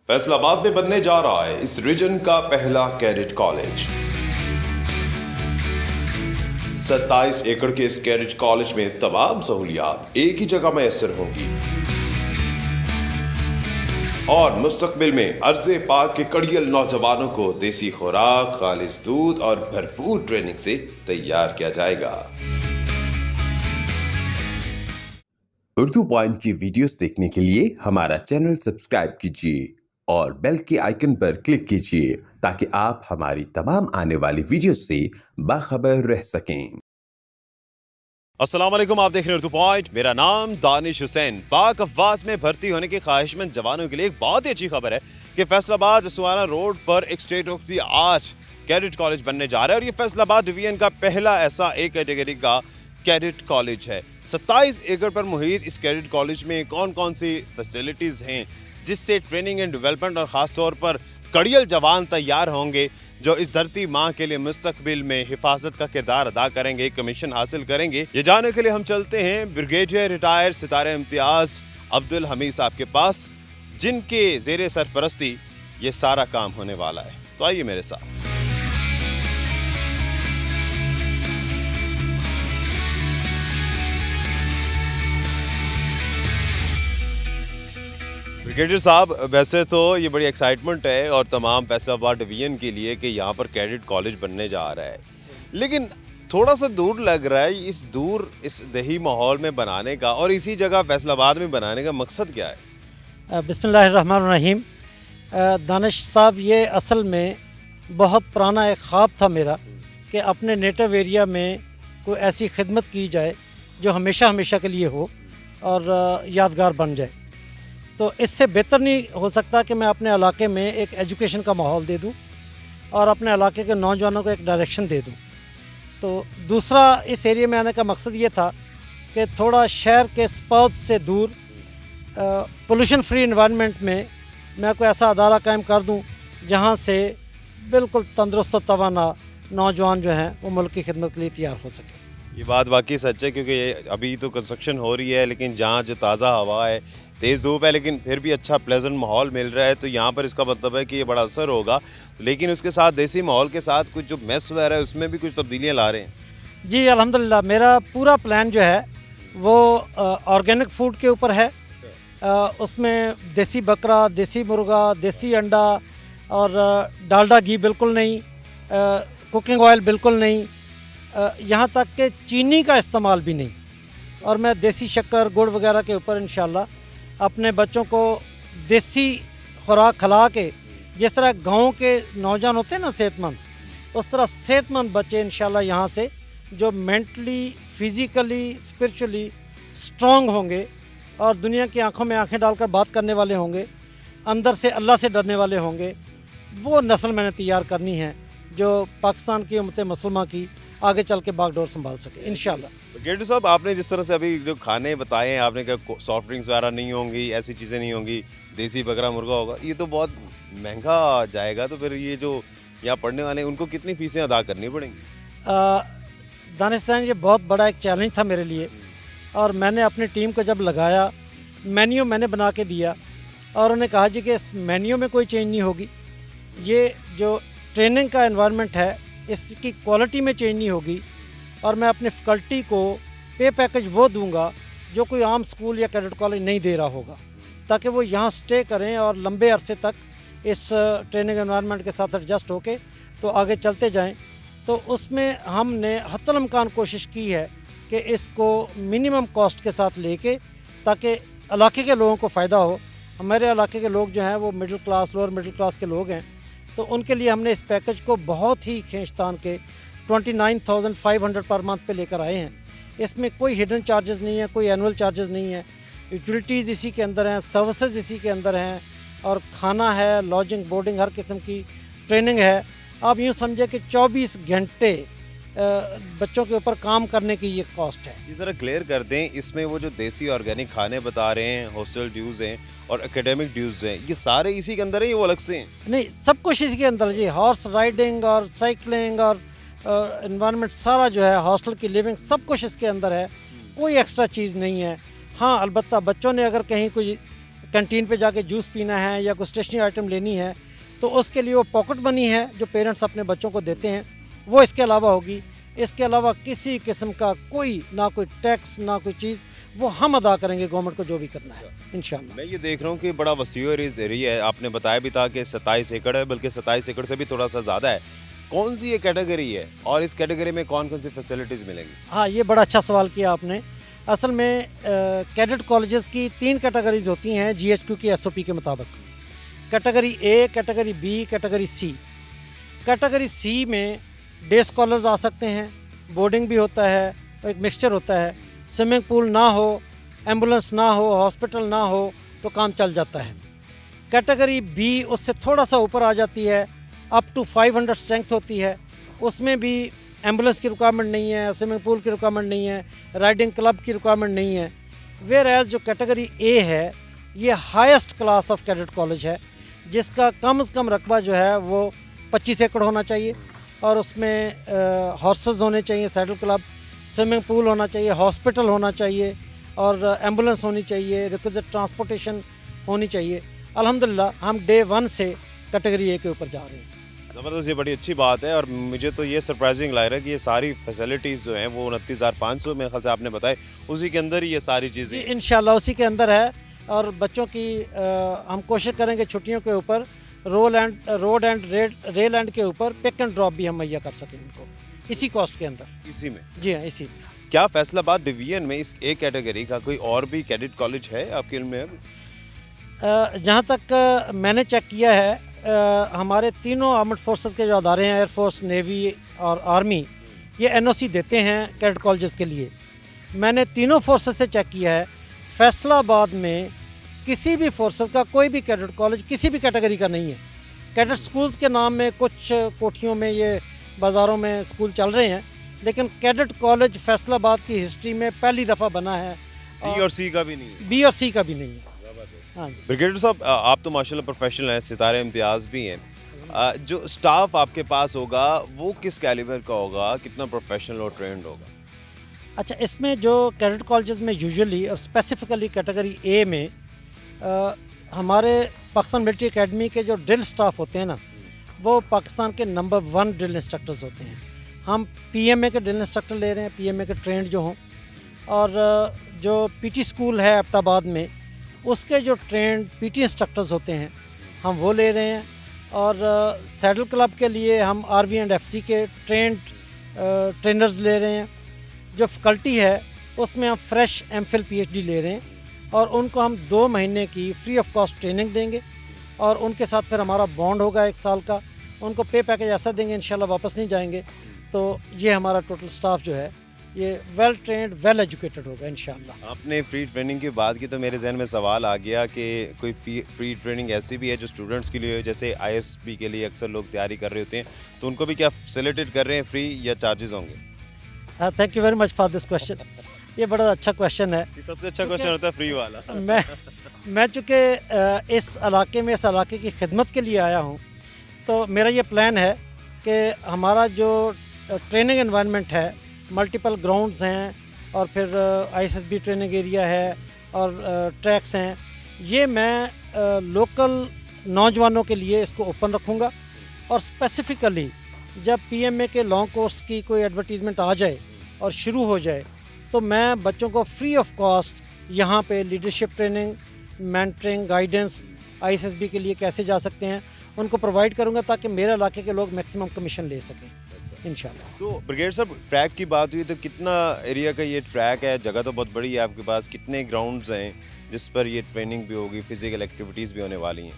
फैसलाबाद में बनने जा रहा है इस रीजन का पहला कैडेट कॉलेज। 27 एकड़ के इस कैडेट कॉलेज में तमाम सहूलियात एक ही जगह मैसर होंगी और मुस्तकबिल में अर्ज़े पाक के कड़ियल नौजवानों को देसी खुराक, खालिस दूध और भरपूर ट्रेनिंग से तैयार किया जाएगा। उर्दू पॉइंट की वीडियोस देखने के लिए हमारा चैनल सब्सक्राइब कीजिए और बेल के आइकन पर क्लिक कीजिए ताकि आप हमारी तमाम आने वाली वीडियो से बाखबर रह सकें। अस्सलाम वालेकुम, आप देख रहे हैं उर्दू पॉइंट। मेरा नाम दानिश हुसैन। पाक अफवाज में भर्ती होने के ख्वाहिशमंद जवानों के लिए एक बहुत ही अच्छी खबर है कि फैसलाबाद सुवाना रोड पर एक state of the art cadet college बनने जा रहा है और ये फैसलाबाद डिवीजन का पहला ऐसा ए कैटेगरी का कैडेट कॉलेज है। 27 एकड़ पर मुहित इस कैडेट कॉलेज में कौन कौन सी फैसिलिटीज हैं जिससे ट्रेनिंग एंड डेवलपमेंट और ख़ास तौर पर कड़ियल जवान तैयार होंगे जो इस धरती माँ के लिए मुस्तकबिल में हिफाजत का किरदार अदा करेंगे, कमीशन हासिल करेंगे। ये जानने के लिए हम चलते हैं ब्रिगेडियर रिटायर सितारे इम्तियाज अब्दुल हमीद साहब के पास, जिनके ज़ेरे सरपरस्ती ये सारा काम होने वाला है। तो आइए मेरे साथ। ब्रिगेडियर साहब, वैसे तो ये बड़ी एक्साइटमेंट है और तमाम फैसलाबाद डिवीजन के लिए कि यहाँ पर कैडेट कॉलेज बनने जा रहा है, लेकिन थोड़ा सा दूर लग रहा है। इस दही माहौल में बनाने का और इसी जगह फैसलाबाद में बनाने का मकसद क्या है? बिस्मिल्लाहिर्रहमानिर्रहीम। दानिश साहब, ये असल में बहुत पुराना एक ख्वाब था मेरा कि अपने नेटिव एरिया में कोई ऐसी खिदमत की जाए जो हमेशा हमेशा के लिए हो और यादगार बन जाए। तो इससे बेहतर नहीं हो सकता कि मैं अपने इलाके में एक एजुकेशन का माहौल दे दूं और अपने इलाके के नौजवानों को एक डायरेक्शन दे दूं। तो दूसरा, इस एरिया में आने का मकसद ये था कि थोड़ा शहर के स्पॉट से दूर पोल्यूशन फ्री एनवायरनमेंट में मैं कोई ऐसा अदारा कायम कर दूं जहां से बिल्कुल तंदुरुस्त और तवाना नौजवान जो हैं वो मुल्क की खिदमत के लिए तैयार हो सके। ये बात वाकई सच है, क्योंकि अभी तो कंस्ट्रक्शन हो रही है, लेकिन जहाँ जो ताज़ा हवा है, तेज़ धूप है, लेकिन फिर भी अच्छा प्लेजेंट माहौल मिल रहा है, तो यहाँ पर इसका मतलब है कि ये बड़ा असर होगा। लेकिन उसके साथ देसी माहौल के साथ कुछ जो मेस वगैरह है उसमें भी कुछ तब्दीलियाँ ला रहे हैं। जी अल्हम्दुलिल्लाह, मेरा पूरा प्लान जो है वो ऑर्गेनिक फूड के ऊपर है। उसमें देसी बकरा, देसी मुर्गा, देसी अंडा और डालडा घी बिल्कुल नहीं, कुकिंग ऑयल बिल्कुल नहीं, यहाँ तक कि चीनी का इस्तेमाल भी नहीं। और मैं देसी शक्कर, गुड़ वगैरह के ऊपर इंशाल्लाह अपने बच्चों को देसी खुराक खिला के, जिस तरह गाँव के नौजवान होते हैं ना सेहतमंद, उस तरह सेहतमंद बच्चे इंशाल्लाह यहाँ से जो मेंटली, फिज़िकली, स्पिरिचुअली स्ट्रॉन्ग होंगे और दुनिया की आंखों में आंखें डालकर बात करने वाले होंगे, अंदर से अल्लाह से डरने वाले होंगे, वो नस्ल मैंने तैयार करनी है जो पाकिस्तान की उम्मत मुसलमान की आगे चल के बागडोर संभाल सके इंशाल्लाह। ब्रिगेडियर साहब, आपने जिस तरह से अभी जो खाने बताए हैं, आपने कहा सॉफ्ट ड्रिंक्स वगैरह नहीं होंगी, ऐसी चीज़ें नहीं होंगी, देसी बकरा मुर्गा होगा, ये तो बहुत महंगा जाएगा। तो फिर ये जो यहाँ पढ़ने वाले हैं उनको कितनी फ़ीसें अदा करनी पड़ेंगी? दानिश साहब, ये बहुत बड़ा एक चैलेंज था मेरे लिए और मैंने अपनी टीम को जब लगाया, मेन्यू मैंने बना के दिया और उन्हें कहा जी कि इस मेन्यू में कोई चेंज नहीं होगी, ये जो ट्रेनिंग का एनवायरनमेंट है इसकी क्वालिटी में चेंज नहीं होगी और मैं अपने फैकल्टी को पे पैकेज वो दूंगा जो कोई आम स्कूल या कैडेट कॉलेज नहीं दे रहा होगा, ताकि वो यहाँ स्टे करें और लंबे अरसे तक इस ट्रेनिंग एनवायरनमेंट के साथ एडजस्ट होके तो आगे चलते जाएं। तो उसमें हमने हत्तल इम्कान कोशिश की है कि इसको मिनिमम कॉस्ट के साथ लेके, ताकि इलाके के लोगों को फ़ायदा हो। हमारे इलाके के लोग जो हैं वो middle class, lower middle class के लोग हैं, तो उनके लिए हमने इस पैकेज को बहुत ही खींचतान के 29,500 पर मंथ पे लेकर आए हैं। इसमें कोई हिडन चार्जेस नहीं है, कोई एनुअल चार्जेस नहीं है, यूटिलिटीज़ इसी के अंदर हैं, सर्विसेज इसी के अंदर हैं और खाना है, लॉजिंग, बोर्डिंग, हर किस्म की ट्रेनिंग है। आप यूँ समझे कि 24 घंटे बच्चों के ऊपर काम करने की ये कॉस्ट है। ये ज़रा क्लियर कर दें, इसमें वो जो देसी ऑर्गेनिक खाने बता रहे हैं, हॉस्टल ड्यूज़ हैं और एकेडमिक ड्यूज़ हैं, ये सारे इसी के अंदर है या वो अलग से हैं? नहीं, सब कुछ इसी के अंदर जी। हॉर्स राइडिंग और साइकिलिंग और एनवायरनमेंट सारा जो है, हॉस्टल की लिविंग, सब कुछ इसके अंदर है, कोई एक्स्ट्रा चीज़ नहीं है। हाँ, अलबत्ता बच्चों ने अगर कहीं कोई कैंटीन पे जाके जूस पीना है या कोई स्टेशनरी आइटम लेनी है, तो उसके लिए वो पॉकेट मनी है जो पेरेंट्स अपने बच्चों को देते हैं, वो इसके अलावा होगी। इसके अलावा किसी किस्म का कोई ना कोई टैक्स ना कोई चीज़, वो हम अदा करेंगे गवर्नमेंट को जो भी करना है इंशाल्लाह। मैं ये देख रहा हूँ कि बड़ा वसीउ एरिया है। आपने बताया भी था कि 27 एकड़ है, बल्कि 27 एकड़ से भी थोड़ा सा ज़्यादा है। कौन सी ये कैटेगरी है और इस कैटेगरी में कौन कौन सी फैसिलिटीज़ मिलेंगी? हाँ, ये बड़ा अच्छा सवाल किया आपने। असल में कैडेट कॉलेजेस की 3 कैटेगरीज होती हैं GHQ की SOP के मुताबिक। Category A, category B, category C। Category C में डे स्कॉलर्स आ सकते हैं, बोर्डिंग भी होता है, एक मिक्सचर होता है। स्विमिंग पूल ना हो, एम्बुलेंस ना हो, हॉस्पिटल ना हो तो काम चल जाता है। कैटेगरी B उससे थोड़ा सा ऊपर आ जाती है, अप टू 500 स्ट्रेंथ होती है। उसमें भी एम्बुलेंस की रिक्वायरमेंट नहीं है, स्विमिंग पूल की रिक्वायरमेंट नहीं है, राइडिंग क्लब की रिक्वायरमेंट नहीं है। वेयर एज जो कैटेगरी A है, ये highest class of cadet college है, जिसका कम से कम रकबा जो है वो 25 एकड़ होना चाहिए और उसमें हॉर्सेस होने चाहिए, सैडल क्लब, स्विमिंग पूल होना चाहिए, हॉस्पिटल होना चाहिए और एम्बुलेंस होनी चाहिए, रिक्विजिट ट्रांसपोर्टेशन होनी चाहिए। अल्हम्दुलिल्लाह हम डे 1 से कैटेगरी A के ऊपर जा रहे हैं। ज़बरदस्त, ये बड़ी अच्छी बात है। और मुझे तो ये सरप्राइजिंग लग रहा है कि ये सारी फैसिलिटीज़ जो हैं वो 29,500 मेरे ख्याल से आपने बताए, उसी के अंदर ही ये सारी चीज़ें हैं। इंशाल्लाह उसी के अंदर है। और बच्चों की हम कोशिश करेंगे छुट्टियों के ऊपर रोड एंड रेल एंड के ऊपर पिक एंड ड्रॉप भी हम मुहैया कर सकें इनको, इसी कॉस्ट के अंदर। इसी में? जी हाँ, इसी में। क्या फैसलाबाद डिवीजन में इस A कैटेगरी का कोई और भी कैडेट कॉलेज है आपके इल्म में अब? जहाँ तक मैंने चेक किया है, हमारे तीनों आर्मड फोर्सेस के जो अदारे हैं, एयरफोर्स, नेवी और आर्मी, ये NOC देते हैं कैडेट कॉलेजेस के लिए। मैंने तीनों फोर्सेस से चेक किया है, फैसलाबाद में किसी भी फोर्सेस का कोई भी कैडेट कॉलेज किसी भी कैटेगरी का नहीं है। कैडेट स्कूल्स के नाम में कुछ कोठियों में, ये बाज़ारों में स्कूल चल रहे हैं, लेकिन कैडेट कॉलेज फैसलाबाद की हिस्ट्री में पहली दफ़ा बना है। B और C का भी नहीं है? B और C का भी नहीं है। हाँ जी। ब्रिगेडियर साहब, आप तो माशाल्लाह प्रोफेशनल हैं, सितारे इम्तियाज़ भी हैं। जो स्टाफ आपके पास होगा वो किस कैलिबर का होगा, कितना प्रोफेशनल और ट्रेंड होगा? अच्छा, इसमें जो कैडेट कॉलेजेस में यूजुअली और स्पेसिफिकली कैटेगरी A में हमारे पाकिस्तान मिलिट्री एकेडमी के जो ड्रिल स्टाफ होते हैं ना, वो पाकिस्तान के नंबर 1 ड्रिल इंस्ट्रक्टर्स होते हैं। हम PMA के ड्रिल इंस्ट्रक्टर ले रहे हैं, PMA के ट्रेंड जो हों, और जो PT स्कूल है एबटाबाद में, उसके जो ट्रेंड PT इंस्ट्रक्टर्स होते हैं हम वो ले रहे हैं। और सैडल क्लब के लिए हम RV एंड FC के ट्रेनर्स ले रहे हैं। जो फैकल्टी है उसमें हम फ्रेश MPhil PhD ले रहे हैं और उनको हम 2 महीने की फ्री ऑफ कॉस्ट ट्रेनिंग देंगे और उनके साथ फिर हमारा बॉन्ड होगा 1 साल का। उनको पे पैकेज ऐसा देंगे, इंशाल्लाह वापस नहीं जाएंगे। तो ये हमारा टोटल स्टाफ जो है ये वेल ट्रेंड, वेल एजुकेटेड होगा इंशाल्लाह। आपने फ्री ट्रेनिंग की बात की तो मेरे जहन में सवाल आ गया कि कोई फ्री ट्रेनिंग ऐसी भी है जो स्टूडेंट्स के लिए, जैसे ISB के लिए अक्सर लोग तैयारी कर रहे होते हैं, तो उनको भी क्या फैसिलिटेट कर रहे हैं, फ्री या चार्जेस होंगे? Thank you very much for this question. ये बड़ा अच्छा क्वेश्चन है। ये सबसे अच्छा क्वेश्चन होता है फ्री वाला। मैं चूँकि इस इलाके की खिदमत के लिए आया हूँ, तो मेरा ये प्लान है कि हमारा जो ट्रेनिंग एनवायरनमेंट है, मल्टीपल ग्राउंड्स हैं और फिर ISSB ट्रेनिंग एरिया है और ट्रैक्स हैं, ये मैं लोकल नौजवानों के लिए इसको ओपन रखूँगा। और स्पेसिफ़िकली जब PMA के लॉन्ग कोर्स की कोई एडवर्टीज़मेंट आ जाए और शुरू हो जाए, तो मैं बच्चों को फ्री ऑफ कॉस्ट यहाँ पे leadership training, mentoring, guidance, ISSB के लिए कैसे जा सकते हैं उनको प्रोवाइड करूँगा, ताकि मेरे इलाके के लोग मैक्सिमम कमीशन ले सकें इंशाल्लाह। तो ब्रिगेडियर साहब, ट्रैक की बात हुई तो कितना एरिया का ये ट्रैक है? जगह तो बहुत बड़ी है आपके पास, कितने ग्राउंड्स हैं जिस पर ये ट्रेनिंग भी होगी, फिजिकल एक्टिविटीज़ भी होने वाली हैं?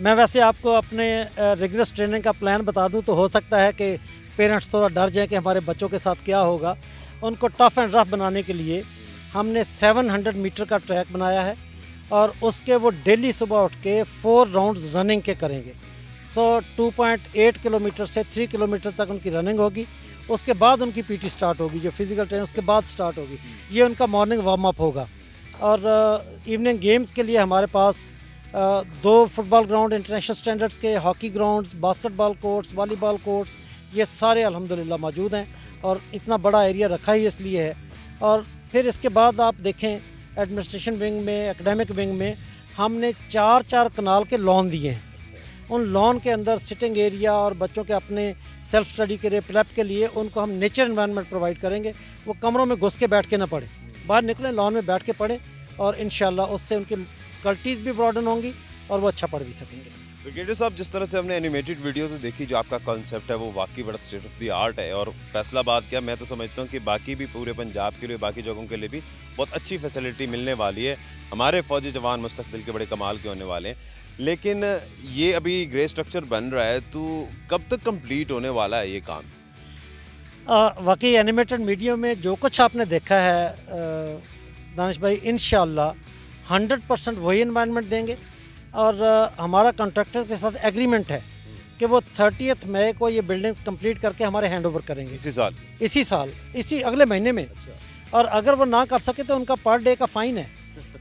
मैं वैसे आपको अपने रिगरस ट्रेनिंग का प्लान बता दूं तो हो सकता है कि पेरेंट्स थोड़ा डर जाएं कि हमारे बच्चों के साथ क्या होगा। उनको टफ़ एंड रफ बनाने के लिए हमने 700 मीटर का ट्रैक बनाया है और उसके वो डेली सुबह उठ के 4 राउंड्स रनिंग के करेंगे। 2.8 किलोमीटर से 3 किलोमीटर तक उनकी रनिंग होगी। उसके बाद उनकी PT स्टार्ट होगी, जो फिज़िकल ट्रेनिंग उसके बाद स्टार्ट होगी। ये उनका मॉर्निंग वार्म अप होगा। और इवनिंग गेम्स के लिए हमारे पास 2 फुटबॉल ग्राउंड इंटरनेशनल स्टैंडर्ड्स के, hockey grounds, basketball courts, volleyball courts, ये सारे अल्हम्दुलिल्लाह मौजूद हैं। और इतना बड़ा एरिया रखा ही इसलिए है। और फिर इसके बाद आप देखें एडमिनिस्ट्रेशन विंग में, एकेडमिक विंग में हमने 4-4 कनाल के लॉन दिए हैं। उन लॉन के अंदर सिटिंग एरिया और बच्चों के अपने सेल्फ स्टडी के लिए, प्रेप के लिए उनको हम नेचर एनवायरनमेंट प्रोवाइड करेंगे। वो कमरों में घुस के बैठ के ना पढ़ें, बाहर निकलें, लॉन में बैठ के पढ़ें, और इंशाल्लाह उससे उनकी फैकल्टीज़ भी ब्रॉडन होंगी और वो अच्छा पढ़ भी सकेंगे। ब्रिगेडियर साहब, जिस तरह से हमने एनिमेटेड वीडियो तो देखी, जो आपका कॉन्सेप्ट है वो वाकई बड़ा स्टेट ऑफ द आर्ट है। और फैसलाबाद क्या, मैं तो समझता हूँ कि बाकी भी पूरे पंजाब के लिए, बाकी जगहों के लिए भी बहुत अच्छी फैसिलिटी मिलने वाली है। हमारे फौजी जवान मुस्तकबिल के बड़े कमाल के होने वाले हैं। लेकिन ये अभी ग्रे स्ट्रक्चर बन रहा है, तो कब तक कंप्लीट होने वाला है ये काम? वाकई एनिमेटेड मीडिया में जो कुछ आपने देखा है दानिश भाई, इंशाल्लाह 100% वही एनवायरनमेंट देंगे। और हमारा कॉन्ट्रैक्टर के साथ एग्रीमेंट है कि वो 30 मई को ये बिल्डिंग्स कंप्लीट करके हमारे हैंड ओवर करेंगे। इसी साल इसी अगले महीने में। और अगर वो ना कर सके तो उनका पर डे का फ़ाइन है।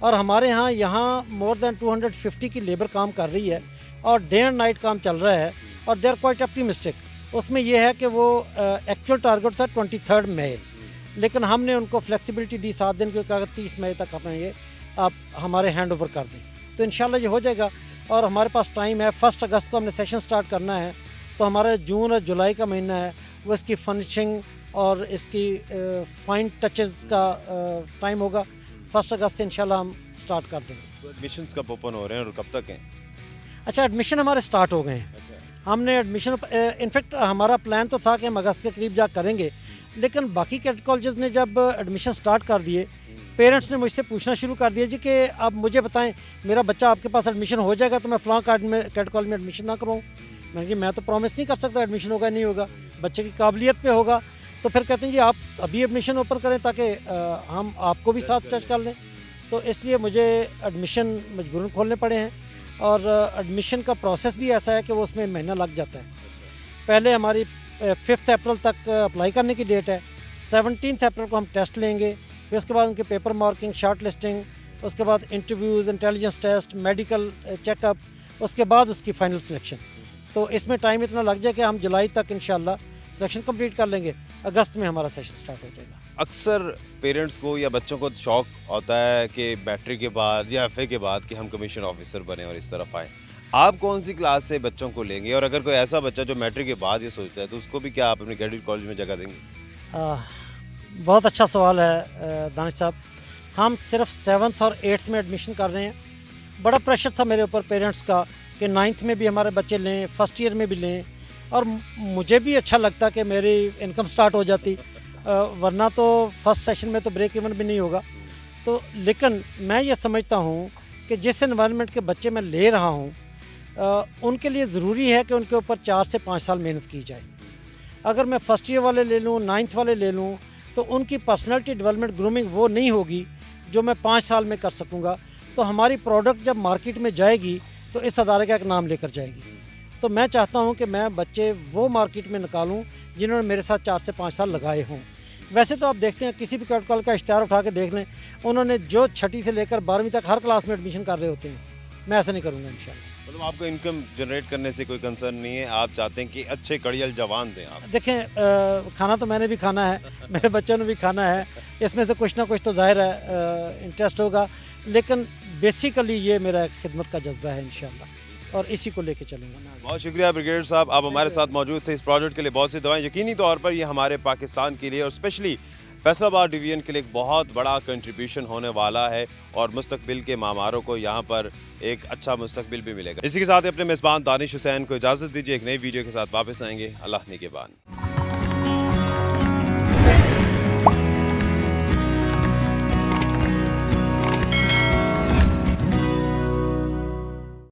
और हमारे यहाँ मोर देन 250 की लेबर काम कर रही है और डे एंड नाइट काम चल रहा है। और दे आर क्वाइट ऑप्टिमिस्टिक। उसमें यह है कि वो एक्चुअल टारगेट था 23 मई, लेकिन हमने उनको फ्लेक्सिबिलिटी दी 7 दिन, क्योंकि अगर 30 मई तक अपने ये आप हमारे हैंड ओवर कर दें तो इंशाल्लाह ये हो जाएगा। और हमारे पास टाइम है, 1 अगस्त को हमने सेशन स्टार्ट करना है, तो हमारा जून और जुलाई का महीना है, वो इसकी फर्निशिंग और इसकी फाइन टचेस का टाइम होगा। 1 अगस्त से इंशाल्लाह हम स्टार्ट कर देंगे। तो एडमिशन्स कब ओपन हो रहे हैं और कब तक हैं? अच्छा, एडमिशन हमारे स्टार्ट हो गए हैं। हमने एडमिशन इनफैक्ट हमारा प्लान तो था कि हम अगस्त के करीब जा करेंगे, लेकिन बाकी कैट कॉलेजेस ने जब एडमिशन स्टार्ट कर दिए, पेरेंट्स ने मुझसे पूछना शुरू कर दिया जी कि अब मुझे बताएं, मेरा बच्चा आपके पास एडमिशन हो जाएगा तो मैं फ़लाँ कैट कॉलेज में एडमिशन ना कराऊँ। मैंने कहा मैं तो प्रॉमिस नहीं कर सकता एडमिशन होगा नहीं होगा, बच्चे की काबिलियत पे होगा। तो फिर कहते हैं जी आप अभी एडमिशन ओपन करें ताकि हम आपको भी साथ टच कर लें। तो इसलिए मुझे एडमिशन मजबूरन खोलने पड़े हैं। और एडमिशन का प्रोसेस भी ऐसा है कि वो उसमें महीना लग जाता है। पहले हमारी 5 अप्रैल तक अप्लाई करने की डेट है। 17 अप्रैल को हम टेस्ट लेंगे, फिर उसके बाद उनके पेपर मार्किंग, शॉर्ट लिस्टिंग, उसके बाद interviews, intelligence test, medical checkup, उसके बाद उसकी फ़ाइनल सिलेक्शन। तो इसमें टाइम इतना लग जाए कि हम जुलाई तक इंशाल्लाह सिलेक्शन कंप्लीट कर लेंगे। अगस्त में हमारा सेशन स्टार्ट हो जाएगा। अक्सर पेरेंट्स को या बच्चों को शौक होता है कि मैट्रिक के बाद या एफए के बाद कि हम कमीशन ऑफिसर बने और इस तरफ आए। आप कौन सी क्लास से बच्चों को लेंगे? और अगर कोई ऐसा बच्चा जो मैट्रिक के बाद ये सोचता है तो उसको भी क्या आप अपने कैडेट कॉलेज में जगह देंगे? बहुत अच्छा सवाल है दानिश साहब। हम सिर्फ 7th और 8th में एडमिशन कर रहे हैं। बड़ा प्रेशर था मेरे ऊपर पेरेंट्स का कि 9th में भी हमारे बच्चे लें, फर्स्ट ईयर में भी लें। और मुझे भी अच्छा लगता कि मेरी इनकम स्टार्ट हो जाती, वरना तो फर्स्ट सेशन में तो ब्रेक इवन भी नहीं होगा। तो लेकिन मैं ये समझता हूँ कि जिस एनवायरनमेंट के बच्चे मैं ले रहा हूँ उनके लिए ज़रूरी है कि उनके ऊपर 4 से 5 साल मेहनत की जाए। अगर मैं फ़र्स्ट ईयर वाले ले लूँ, 9th वाले ले लूँ, तो उनकी पर्सनैलिटी डेवलपमेंट, ग्रूमिंग वो नहीं होगी जो मैं 5 साल में कर सकूँगा। तो हमारी प्रोडक्ट जब मार्केट में जाएगी तो इस अदारे का एक नाम लेकर जाएगी। तो मैं चाहता हूं कि मैं बच्चे वो मार्केट में निकालूं जिन्होंने मेरे साथ 4 से 5 साल लगाए हों। वैसे तो आप देखते हैं किसी भी कैट कॉलेज का इश्तिहार उठा के देख लें, उन्होंने जो 6ठी से लेकर 12वीं तक हर क्लास में एडमिशन कर रहे होते हैं। मैं ऐसा नहीं करूँगा इंशाल्लाह। मतलब आपको इनकम जनरेट करने से कोई कंसर्न नहीं है, आप चाहते हैं कि अच्छे कड़ियल जवान दें आप? देखें, खाना तो मैंने भी खाना है, मेरे बच्चों ने भी खाना है, इसमें से कुछ ना कुछ तो ज़ाहिर है इंटरेस्ट होगा। लेकिन बेसिकली ये मेरा खिदमत का जज्बा है इंशाल्लाह, और इसी को लेके चलूँगा मैं। बहुत शुक्रिया ब्रिगेडियर साहब, आप हमारे साथ मौजूद थे इस प्रोजेक्ट के लिए। बहुत सी दवाएं यकीनी तौर पर ये हमारे पाकिस्तान के लिए और स्पेशली फैसलाबाद डिवीजन के लिए एक बहुत बड़ा कंट्रीब्यूशन होने वाला है और मुस्तकबिल के मामारों को यहाँ पर एक अच्छा मुस्तकबिल भी मिलेगा। इसी के साथ अपने मेज़बान दानिश हुसैन को इजाज़त दीजिए। एक नई वीडियो के साथ वापस आएंगे। अल्लाह निगहबान।